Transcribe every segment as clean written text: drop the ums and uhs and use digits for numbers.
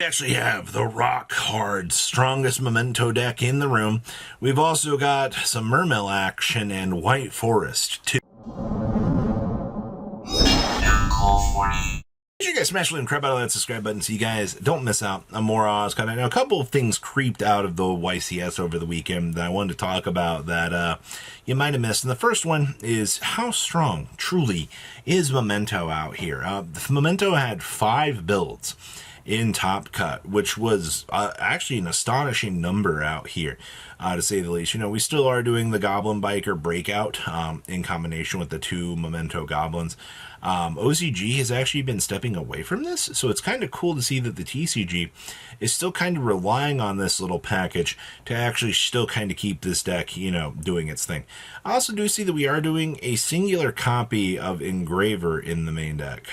We actually have the rock hard, strongest Memento deck in the room. We've also got some Mermail action and White Forest too. Make sure you guys smash the crap out of that subscribe button so you guys don't miss out on more Oz content. Now, a couple of things creeped out of the YCS over the weekend that I wanted to talk about that you might have missed. And the first one is how strong, truly, is Memento out here. Memento had 5 builds in Top Cut, which was actually an astonishing number out here, to say the least. You know, we still are doing the Goblin Biker Breakout in combination with the 2 Memento Goblins. OCG has actually been stepping away from this, so it's kind of cool to see that the TCG is still kind of relying on this little package to actually still kind of keep this deck, you know, doing its thing. I also do see that we are doing a singular copy of Engraver in the main deck.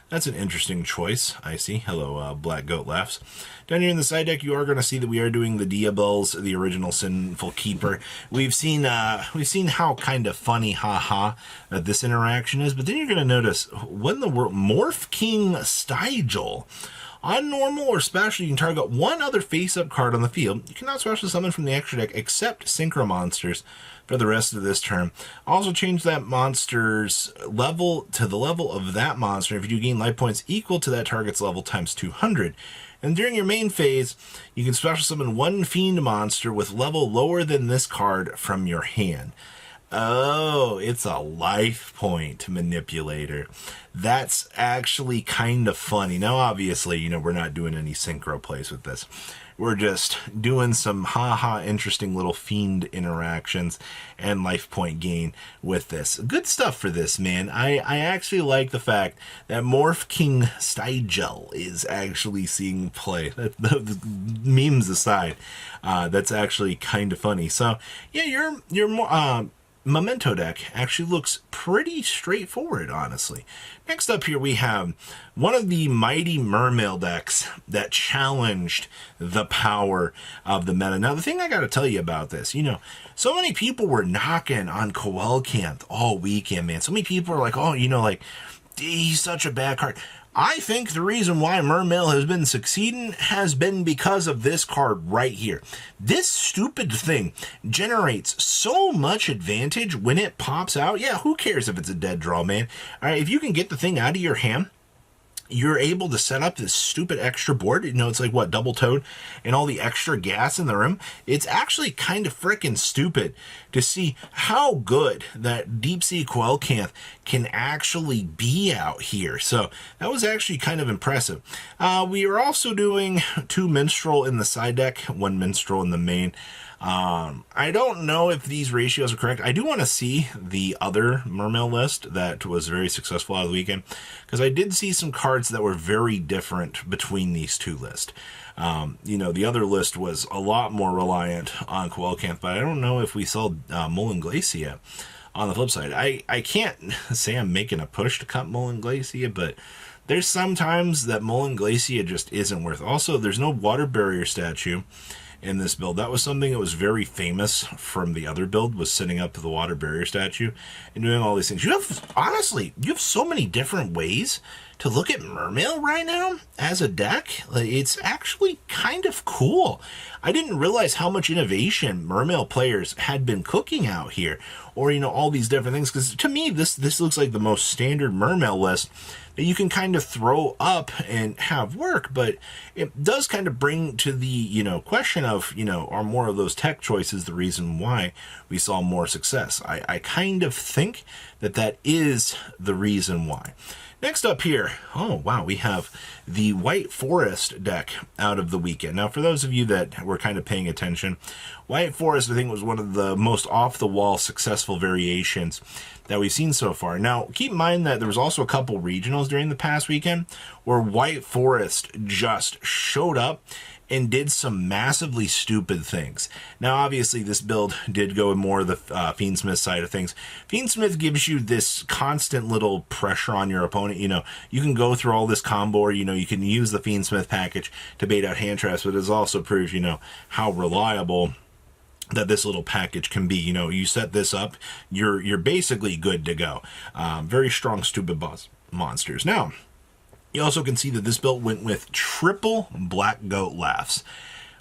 That's an interesting choice, I see. Hello, Black Goat Laughs. Down here in the side deck, you are going to see that we are doing the Diables, the original Sinful Keeper. We've seen how kind of funny, haha, this interaction is, but then you're going to notice when the word Morph King Stygiel. On normal or special, you can target one other face-up card on the field. You cannot special summon from the extra deck except Synchro Monsters for the rest of this turn. Also change that monster's level to the level of that monster if you gain life points equal to that target's level times 200. And during your main phase, you can special summon one Fiend monster with level lower than this card from your hand. Oh, it's a life point manipulator. That's actually kind of funny. Now, obviously, you know, we're not doing any synchro plays with this. We're just doing some haha interesting little fiend interactions and life point gain with this. Good stuff for this, man. I actually like the fact that Morph King Stygiel is actually seeing play. The memes aside, that's actually kind of funny. So, yeah, you're more... Memento deck actually looks pretty straightforward, honestly. Next up here we have one of the mighty Mermail decks that challenged the power of the meta. Now, the thing I got to tell you about this, you know, so many people were knocking on Coelcanth all weekend, man. So many people are like, oh, you know, like, he's such a bad card. I think the reason why Mermail has been succeeding has been because of this card right here. This stupid thing generates so much advantage when it pops out. Yeah, who cares if it's a dead draw, man? All right, if you can get the thing out of your hand, you're able to set up this stupid extra board. You know, it's like, what, double toad and all the extra gas in the room. It's actually kind of freaking stupid to see how good that Deep Sea Coelcanth can actually be out here. So that was actually kind of impressive. We are also doing 2 Minstrel in the side deck, 1 Minstrel in the main. I don't know if these ratios are correct. I do want to see the other Mermail list that was very successful out of the weekend, because I did see some cards that were very different between these 2 lists. You know, the other list was a lot more reliant on Coelcanth, but I don't know if we saw Mullen Glacia on the flip side. I can't say I'm making a push to cut Mullen Glacia, but there's sometimes that Mullen Glacia just isn't worth. Also, there's no water barrier statue in this build. That was something that was very famous from the other build, was setting up the water barrier statue and doing all these things. You have, honestly, you have so many different ways to look at Mermail right now as a deck. It's actually kind of cool. I didn't realize how much innovation Mermail players had been cooking out here, or, you know, all these different things, because to me this looks like the most standard Mermail list that you can kind of throw up and have work, but it does kind of bring to the, you know, question of, you know, are more of those tech choices the reason why we saw more success? I kind of think that that is the reason why. Next up here, oh wow, we have the White Forest deck out of the weekend. Now, for those of you that were kind of paying attention, White Forest, I think, was one of the most off-the-wall successful variations that we've seen so far. Now, keep in mind that there was also a couple regionals during the past weekend where White Forest just showed up and did some massively stupid things. Now, obviously, this build did go in more of the Fiendsmith side of things. Fiendsmith gives you this constant little pressure on your opponent. You know, you can go through all this combo, or, you know, you can use the Fiendsmith package to bait out hand traps, but it also proves, you know, how reliable that this little package can be. You know, you set this up, you're basically good to go. Very strong, stupid monsters. Now, You also can see that this build went with triple Black Goat Laughs.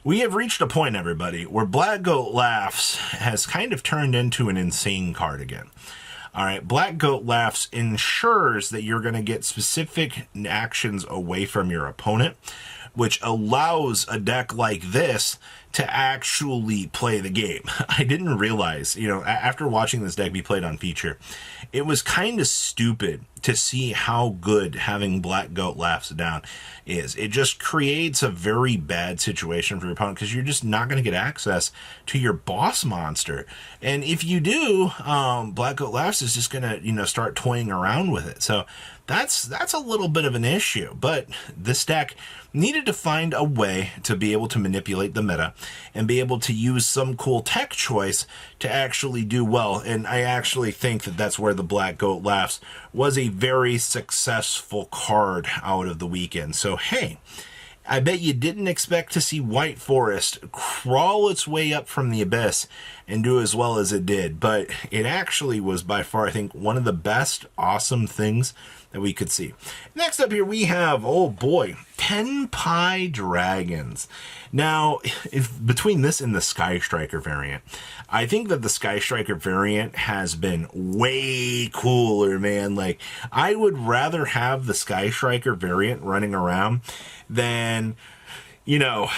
We have reached a point, everybody, where Black Goat Laughs has kind of turned into an insane card again. All right, Black Goat Laughs ensures that you're going to get specific actions away from your opponent, which allows a deck like this to actually play the game. I didn't realize, you know, after watching this deck be played on feature, it was kind of stupid to see how good having Black Goat Laughs down is. It just creates a very bad situation for your opponent because you're just not going to get access to your boss monster. And if you do, Black Goat Laughs is just going to, you know, start toying around with it. So that's a little bit of an issue. But this deck needed to find a way to be able to manipulate the meta and be able to use some cool tech choice to actually do well. And I actually think that that's where the Black Goat Laughs was a very successful card out of the weekend. So, hey, I bet you didn't expect to see White Forest crawl its way up from the abyss and do as well as it did. But it actually was by far, I think, one of the best awesome things that we could see. Next up here, we have, oh boy, Tenpai Dragons. Now, between this and the Sky Striker variant, I think that the Sky Striker variant has been way cooler, man. Like, I would rather have the Sky Striker variant running around than, you know,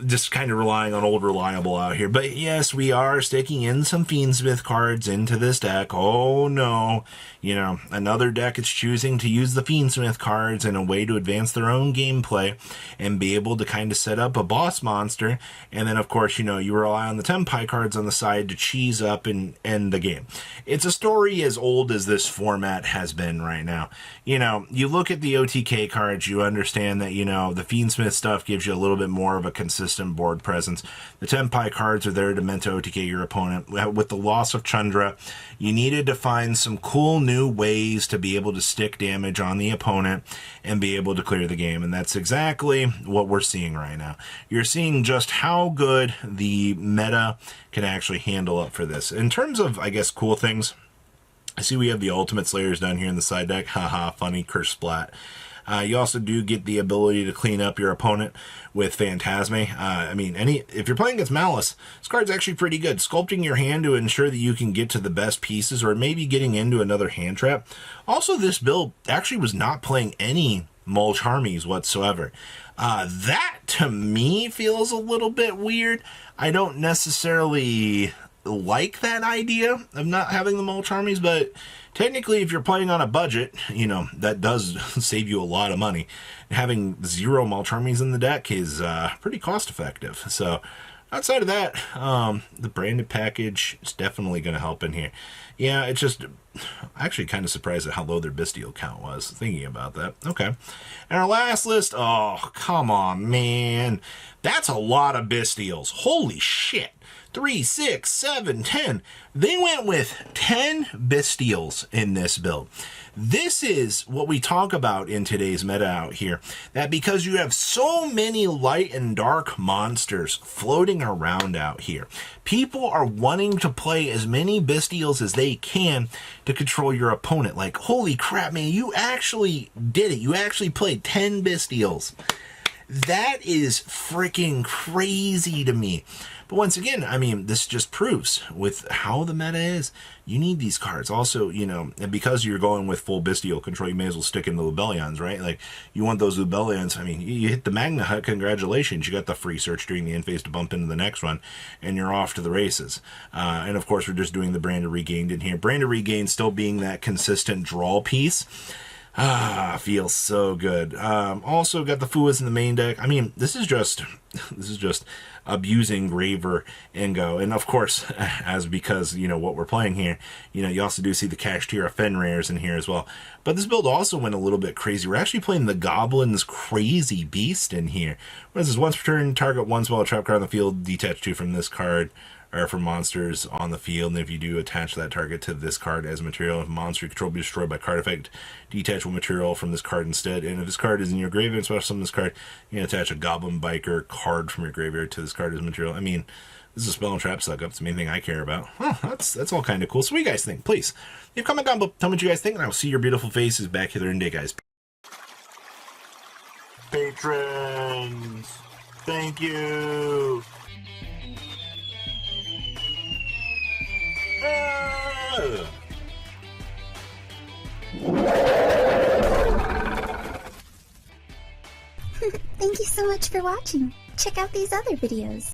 just kind of relying on old reliable out here. But yes, we are sticking in some Fiendsmith cards into this deck. Oh no, you know, another deck is choosing to use the Fiendsmith cards in a way to advance their own gameplay and be able to kind of set up a boss monster. And then, of course, you know, you rely on the Tenpai cards on the side to cheese up and end the game. It's a story as old as this format has been right now. You know, you look at the OTK cards, you understand that, you know, the Fiendsmith stuff gives you a little bit more of a consistent board presence. The Tenpai cards are there to Memento OTK your opponent. With the loss of Chandra, you needed to find some cool new ways to be able to stick damage on the opponent and be able to clear the game. And that's exactly what we're seeing right now. You're seeing just how good the meta can actually handle up for this. In terms of, I guess, cool things, I see we have the Ultimate Slayers down here in the side deck. Haha, funny, curse splat. You also do get the ability to clean up your opponent with Phantasme. I mean, if you're playing against Malice, this card's actually pretty good. Sculpting your hand to ensure that you can get to the best pieces or maybe getting into another hand trap. Also, this build actually was not playing any Mulch Harmies whatsoever. That, to me, feels a little bit weird. I don't necessarily like that idea of not having the Mulch Harmies, but technically, if you're playing on a budget, you know, that does save you a lot of money. Having 0 Mulch Harmies in the deck is pretty cost effective. So outside of that, the branded package is definitely going to help in here. Yeah, it's just actually kind of surprised at how low their Bystial count was, thinking about that. Okay. And our last list, oh, come on, man. That's a lot of Bystials. Holy shit. 3, 6, 7, 10. They went with 10 Bystials in this build. This is what we talk about in today's meta out here, that because you have so many light and dark monsters floating around out here, people are wanting to play as many Bystials as they can to control your opponent. Like, holy crap, man, you actually did it. You actually played 10 Bystials. That is freaking crazy to me. But once again, I mean, this just proves with how the meta is, you need these cards. Also, you know, and because you're going with full Bystial control, you may as well stick in the Lubellions, right? Like, you want those Lubellions. I mean, you hit the Magna Hut, congratulations. You got the free search during the end phase to bump into the next one, and you're off to the races. And of course, we're just doing the Branded Regained in here. Branded Regained still being that consistent draw piece. Feels so good. Also got the Fuas in the main deck. I mean, this is just abusing Graver Ingo. And of course, as because, you know, what we're playing here, you know, you also do see the Kashtira Fenrir's in here as well. But this build also went a little bit crazy. We're actually playing the Goblin's Crazy Beast in here. What is this? Once per turn, target one spell trap card on the field, detach 2 from this card, or for monsters on the field, and if you do attach that target to this card as material, if a monster you control be destroyed by card effect, detach one material from this card instead. And if this card is in your graveyard, special summon this card, you can attach a Goblin Biker card from your graveyard to this card as material. I mean, this is a spell and trap suck up. It's the main thing I care about. Huh, that's all kind of cool. So what do you guys think? Please, leave a comment down below. Tell me what you guys think, and I will see your beautiful faces back here in day, guys. Patrons! Thank you! Ah! Thank you so much for watching. Check out these other videos.